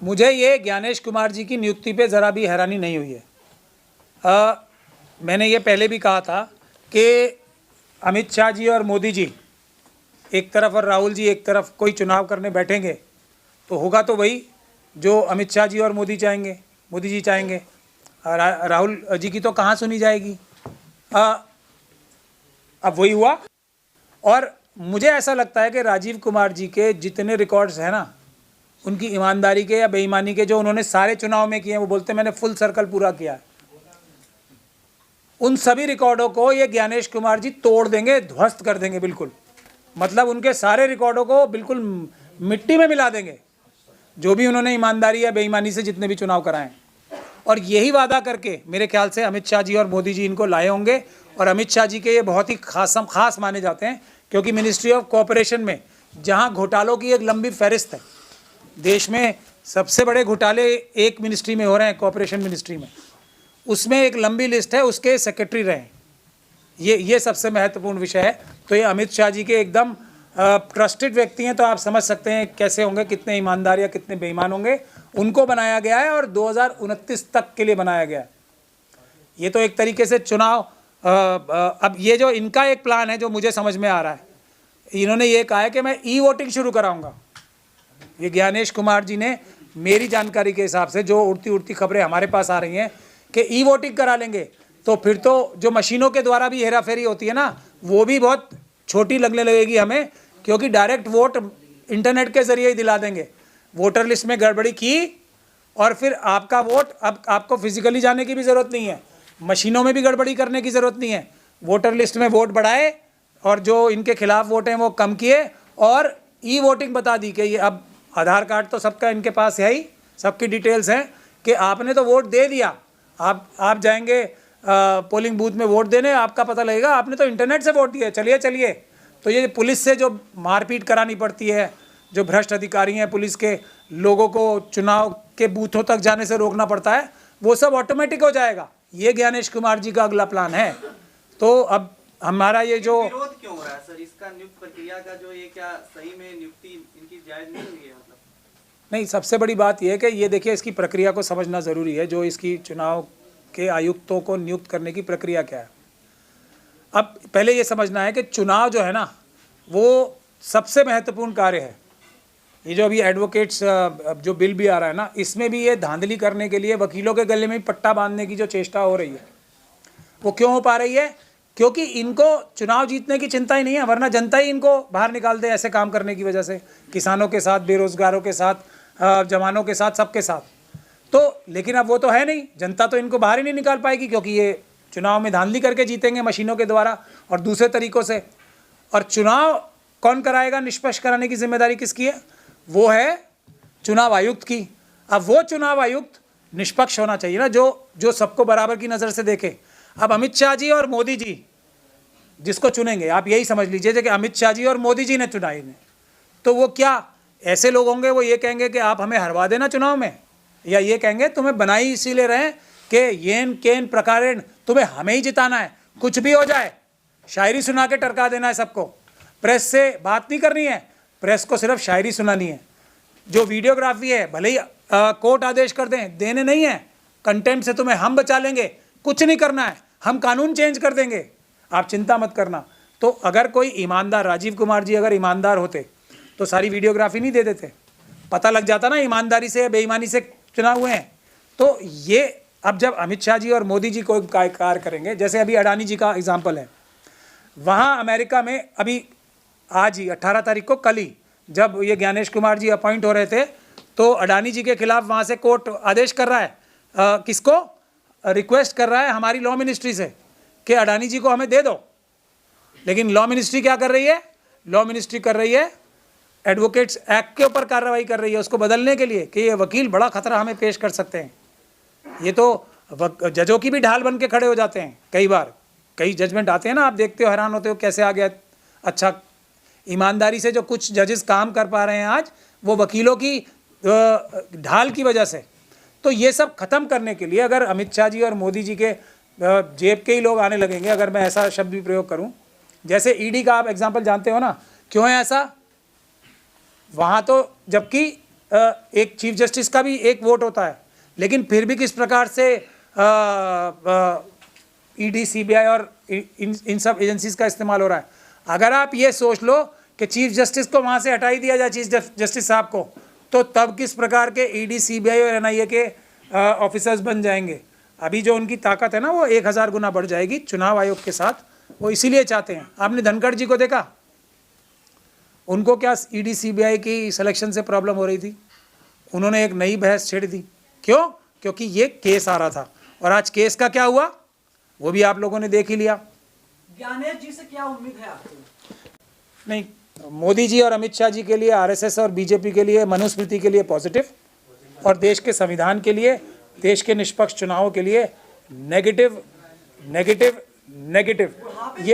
मुझे ये ज्ञानेश कुमार जी की नियुक्ति पे ज़रा भी हैरानी नहीं हुई है। मैंने ये पहले भी कहा था कि अमित शाह जी और मोदी जी एक तरफ और राहुल जी एक तरफ कोई चुनाव करने बैठेंगे तो होगा तो वही जो अमित शाह जी और मोदी जी चाहेंगे। राहुल जी की तो कहाँ सुनी जाएगी। अब वही हुआ। और मुझे ऐसा लगता है कि राजीव कुमार जी के जितने रिकॉर्ड्स हैं ना, उनकी ईमानदारी के या बेईमानी के जो उन्होंने सारे चुनाव में किए हैं, वो बोलते हैं मैंने फुल सर्कल पूरा किया है, उन सभी रिकॉर्डों को ये ज्ञानेश कुमार जी तोड़ देंगे, ध्वस्त कर देंगे बिल्कुल। मतलब उनके सारे रिकॉर्डों को बिल्कुल मिट्टी में मिला देंगे, जो भी उन्होंने ईमानदारी या बेईमानी से जितने भी चुनाव कराएं। और यही वादा करके मेरे ख्याल से अमित शाह जी और मोदी जी इनको लाए होंगे। और अमित शाह जी के ये बहुत ही खास माने जाते हैं, क्योंकि मिनिस्ट्री ऑफ कोऑपरेशन में जहां घोटालों की एक लंबी फहरिस्त है, देश में सबसे बड़े घोटाले एक मिनिस्ट्री में हो रहे हैं, कोऑपरेशन मिनिस्ट्री में, उसमें एक लंबी लिस्ट है, उसके सेक्रेटरी रहे। ये सबसे महत्वपूर्ण विषय है। तो ये अमित शाह जी के एकदम ट्रस्टेड व्यक्ति हैं, तो आप समझ सकते हैं कैसे होंगे, कितने ईमानदार या कितने बेईमान होंगे। उनको बनाया गया है और 2029 तक के लिए बनाया गया है। ये तो एक तरीके से चुनाव अब ये जो इनका एक प्लान है जो मुझे समझ में आ रहा है, इन्होंने ये कहा है कि मैं ई वोटिंग शुरू कराऊंगा। ये ज्ञानेश कुमार जी ने, मेरी जानकारी के हिसाब से जो उड़ती खबरें हमारे पास आ रही हैं कि ई वोटिंग करा लेंगे, तो फिर तो जो मशीनों के द्वारा भी हेरा फेरी होती है ना, वो भी बहुत छोटी लगने लगेगी हमें, क्योंकि डायरेक्ट वोट इंटरनेट के ज़रिए ही दिला देंगे। वोटर लिस्ट में गड़बड़ी की और फिर आपका वोट, अब आपको फिजिकली जाने की भी ज़रूरत नहीं है, मशीनों में भी गड़बड़ी करने की ज़रूरत नहीं है। वोटर लिस्ट में वोट बढ़ाए और जो इनके खिलाफ वोट हैं वो कम किए, और ई वोटिंग बता दी कि ये अब आधार कार्ड तो सबका इनके पास है ही, सबकी डिटेल्स हैं कि आपने तो वोट दे दिया, आप जाएंगे पोलिंग बूथ में वोट देने, आपका पता लगेगा आपने तो इंटरनेट से वोट दिया, चलिए। तो ये पुलिस से जो मारपीट करानी पड़ती है, जो भ्रष्ट अधिकारी हैं पुलिस के, लोगों को चुनाव के बूथों तक जाने से रोकना पड़ता है, वो सब ऑटोमेटिक हो जाएगा। ये ज्ञानेश कुमार जी का अगला प्लान है। तो अब हमारा ये जो विरोध क्यों हो रहा है सर, इसका नियुक्त प्रक्रिया का जो ये क्या सही में नियुक्ति इनकी जायज नहीं हुई है? मतलब नहीं, सबसे बड़ी बात यह है कि ये देखिए, इसकी प्रक्रिया को समझना ज़रूरी है। जो इसकी चुनाव के आयुक्तों को नियुक्त करने की प्रक्रिया क्या है, अब पहले ये समझना है कि चुनाव जो है ना, वो सबसे महत्वपूर्ण कार्य है। ये जो अभी एडवोकेट्स जो बिल भी आ रहा है ना, इसमें भी ये धांधली करने के लिए वकीलों के गले में पट्टा बांधने की जो चेष्टा हो रही है, वो क्यों हो पा रही है? क्योंकि इनको चुनाव जीतने की चिंता ही नहीं है, वरना जनता ही इनको बाहर निकाल दे ऐसे काम करने की वजह से, किसानों के साथ, बेरोजगारों के साथ, जवानों के साथ, सबके साथ। तो लेकिन अब वो तो है नहीं, जनता तो इनको बाहर ही नहीं निकाल पाएगी, क्योंकि ये चुनाव में धांधली करके जीतेंगे मशीनों के द्वारा और दूसरे तरीक़ों से। और चुनाव कौन कराएगा? निष्पक्ष कराने की जिम्मेदारी किसकी है? वो है चुनाव आयुक्त की। अब वो चुनाव आयुक्त निष्पक्ष होना चाहिए ना, जो सबको बराबर की नज़र से देखे। अब अमित शाह जी और मोदी जी जिसको चुनेंगे, आप यही समझ लीजिए कि अमित शाह जी और मोदी जी ने चुना इन्हें, तो वो क्या ऐसे लोग होंगे, वो ये कहेंगे कि आप हमें हरवा देना चुनाव में, या ये कहेंगे तुम्हें बनाई इसीलिए रहे कि येन केन प्रकारेण तुम्हें हमें ही जिताना है, कुछ भी हो जाए, शायरी सुना के टरका देना है सबको, प्रेस से बात नहीं करनी है, प्रेस को सिर्फ शायरी सुनानी है। जो वीडियोग्राफी है भले ही कोर्ट आदेश कर दें, देने नहीं है, कंटेंट से तुम्हें हम बचा लेंगे, कुछ नहीं करना है, हम कानून चेंज कर देंगे, आप चिंता मत करना। तो अगर कोई ईमानदार, राजीव कुमार जी अगर ईमानदार होते तो सारी वीडियोग्राफी नहीं दे देते, पता लग जाता ना ईमानदारी से बेईमानी से चुनाव हुए हैं। तो ये अब जब अमित शाह जी और मोदी जी कोई कार्य करेंगे, जैसे अभी अडानी जी का एग्जाम्पल है, वहाँ अमेरिका में अभी आज ही 18 तारीख को, कल ही जब ये ज्ञानेश कुमार जी अपॉइंट हो रहे थे, तो अडानी जी के खिलाफ वहाँ से कोर्ट आदेश कर रहा है, किसको रिक्वेस्ट कर रहा है हमारी लॉ मिनिस्ट्री से कि अडानी जी को हमें दे दो। लेकिन लॉ मिनिस्ट्री क्या कर रही है? लॉ मिनिस्ट्री कर रही है एडवोकेट्स एक्ट के ऊपर कार्रवाई कर रही है, उसको बदलने के लिए कि ये वकील बड़ा खतरा हमें पेश कर सकते हैं। ये तो जजों की भी ढाल बन के खड़े हो जाते हैं कई बार, कई जजमेंट आते हैं ना, आप देखते हो, हैरान होते हो कैसे आ गया। अच्छा, ईमानदारी से जो कुछ जजेस काम कर पा रहे हैं आज, वो वकीलों की ढाल की वजह से। तो ये सब ख़त्म करने के लिए अगर अमित शाह जी और मोदी जी के जेब के ही लोग आने लगेंगे, अगर मैं ऐसा शब्द भी प्रयोग करूं, जैसे ईडी का आप एग्जांपल जानते हो ना, क्यों है ऐसा? वहाँ तो जबकि एक चीफ जस्टिस का भी एक वोट होता है, लेकिन फिर भी किस प्रकार से ईडी, सीबीआई और इन सब एजेंसीज का इस्तेमाल हो रहा है। अगर आप ये सोच लो कि चीफ जस्टिस को वहाँ से हटा ही दिया जाए, चीफ जस्टिस साहब को, तो तब किस प्रकार के ईडी, सीबीआई और एनआईए के ऑफिसर्स बन जाएंगे। अभी जो उनकी ताकत है ना, वो 1000 गुना बढ़ जाएगी चुनाव आयोग के साथ। वो इसीलिए चाहते हैं। आपने धनखड़ जी को देखा, उनको क्या ईडी, सीबीआई की सिलेक्शन से प्रॉब्लम हो रही थी, उन्होंने एक नई बहस छेड़ दी। क्यों? क्योंकि ये केस आ रहा था, और आज केस का क्या हुआ वो भी आप लोगों ने देख ही लिया। ज्ञानेश जी से क्या उम्मीद है आपको? नहीं, मोदी जी और अमित शाह जी के लिए, आरएसएस और बीजेपी के लिए, मनुस्मृति के लिए पॉजिटिव, और देश के संविधान के लिए, देश के निष्पक्ष चुनावों के लिए नेगेटिव, नेगेटिव, नेगेटिव। ये